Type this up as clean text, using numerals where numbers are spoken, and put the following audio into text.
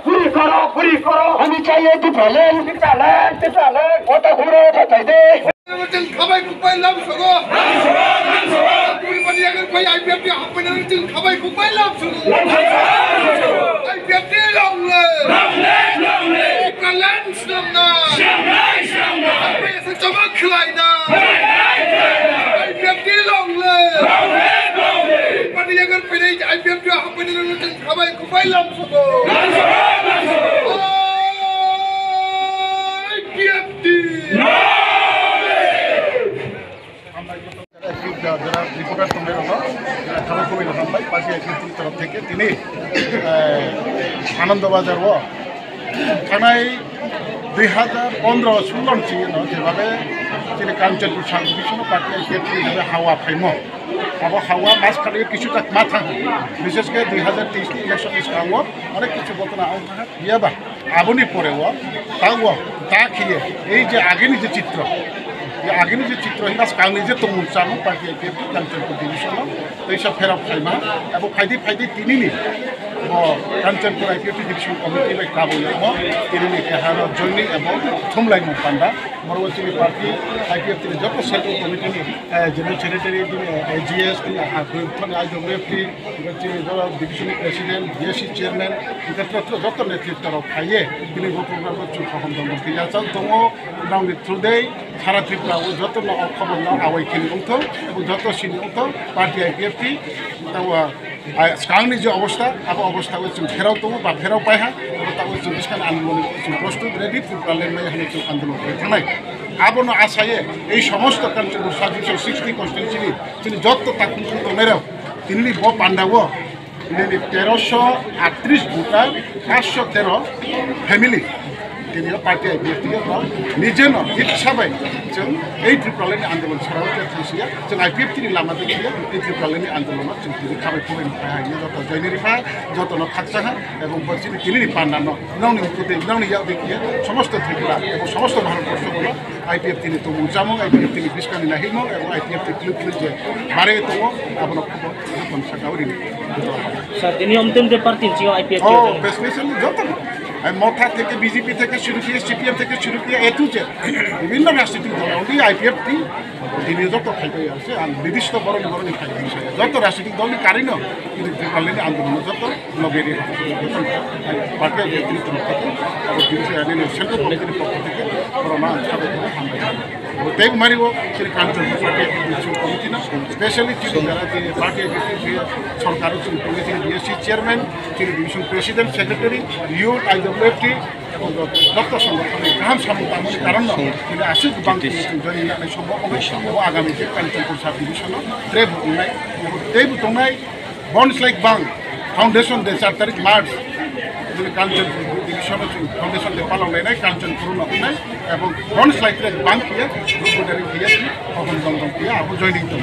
पूरी करो हमें चाहिए टैलेंट ओटा घुरो बताई दे Tin khabai kupai lam sogo. Puri bani agar koi IPF dia apa ni tin khabai kupai lam sogo. IPF dia long le. Talent long na. Apa yang saya coba kelai na. IPF dia long le. Bani agar koi IPF dia apa ni tin khabai kupai lam sogo. IPF dia. যারা reporter তোমরা খাবার কবি রকম ভাই party একত্রিশ তরফ থেকে তিনি আনন্দবাজার ও থানায় 2015-16 চিহ্ন যেভাবে তিনি কাঞ্চনপুর সাংবিধানিক পার্টি যেভাবে হাওয়া ফাইম আবো হাওয়া মাঝখানে কিছুটা মাথা বিশেষ করে 2023 ইলেকশন ইসলাম অনেক কিছু ঘটনা থাকা ইয়াবা আবনি পরেও তাও তা খেয়ে এই যে আগের যে চিত্র আগের যে চিত্র হিসাব কালনি যে তমুল চামু পার্টি আইপিএফ কাঞ্চনপুর ডিভিশন এইসব ফেরাব ফাইমা এবং ফাইদি তিনি কাঞ্চনপুর আইপিএফ ডিভিশন কমিটি বাই কাবুল তিনি কেহার জৈনি এবং থুমলাই মুপান্ডা মরবচিনি পার্টি আইপিএফ তিনি যত central committee general secretary GS IWF division president BSC chairman যত নেতৃত্ব খাইয়ে তিনি গতবার সহন দল দङ उनावनि थ्रुदै सारा त्रिपुरा যত খবর নাও আওয়াইখিনি উঠো এবং যত সিনি উঠো পার্টি আইপিএফটি सिगांनि जो अवस्था अब अवस्था जों फेराव दङ बा फेराव पायहा ताबो जों बिसखान आन्दोलन जों प्रस्तुत रेडि त्रिपुरा लेंनाय होनो जों आन्दोलन थांनाय आबनो आसाये এই সমস্ত কাঞ্চনপুর 760 কনস্টিটিউয়েন্সি जों যত তাকুন দমেরাव তিনি ব পান্ডাও তিনি 1338 ভোটার 513 ফ্যামিলি তিনি পার্টি আইপিএফ নিজেন ইচ্ছাবাই जों এই ত্রিপুরালেনি আন্দোलन সরাও থাকছিয়া जों আইপিএফ তিনি লামা দিয়ে এই ত্রিপুরালেনি আন্দোলন जों তিনি খাবাই খুবই হাইয়ে যত জয়নিরিফা যত খাকসাহা এবং বলছিনি তিনি পান্ডানো নাউনি উঠতে নাউনি ইয়াও দেখিয়ে সমস্ত ত্রিপুরা এবং সমস্ত ভারতবর্ষগুলো আইপিএফ তিনি তো মুজামো আইপিএফ তিনি বিস্কানি নাহিমো এবং আইপিএফ তিনি যে বারে তো আপনার খবর কোন সাকাউরি স্যার তিনি অন্তিম যে পার্টি ছিল আইপিএফ ও স্পেশালি যত মথা থেকে বিজেপি থেকে শুরু করে সিপিএম থেকে শুরু করে এ টু জেড বিভিন্ন রাজনৈতিক দল ওই আইপিএফ তিনি যত খাইতে আছে আর নির্দিষ্ট বরণ খাইতে বিষয় যত রাজনৈতিক দলই কারণ কিন্তু ত্রিপুরালেনি আন্দোলন যত নবেরি পার্টি আইপিএফ তরফ থেকে সেন্ট্রাল কমিটির পক্ষ থেকে করোনা হামলা তাই মারিব সেই কাঞ্চনপুর পার্টি আইপিএফ কমিটি না স্পেশালি তিনি যারা যে পার্টি আইপিএফ সরকার কমিটি বিএসসি চেয়ারম্যান তিনি ডিভিশন প্রেসিডেন্ট সেক্রেটারি ইউথ আইডব্লিউএফটি এবং দপ্তর সংগঠনের গাহাম সামুতামনি কারণ তিনি আসে গোबां জয়নি সম্ভব এবং আগামী কাঞ্চনপুর সাব ডিভিশন ट्रेब बुंनाय दै बुंनाय बन्स लाइक बां फाउंडेशन दे 4 तारिख मार्च काঞ্চনপুর डिविशन फाउंडेशन दे पालंनाय काঞ্চनपुर नखनाय এবং बन्स लाइक बां किया ग्रुप किया अहम दम किया अब जॉइनिंग दम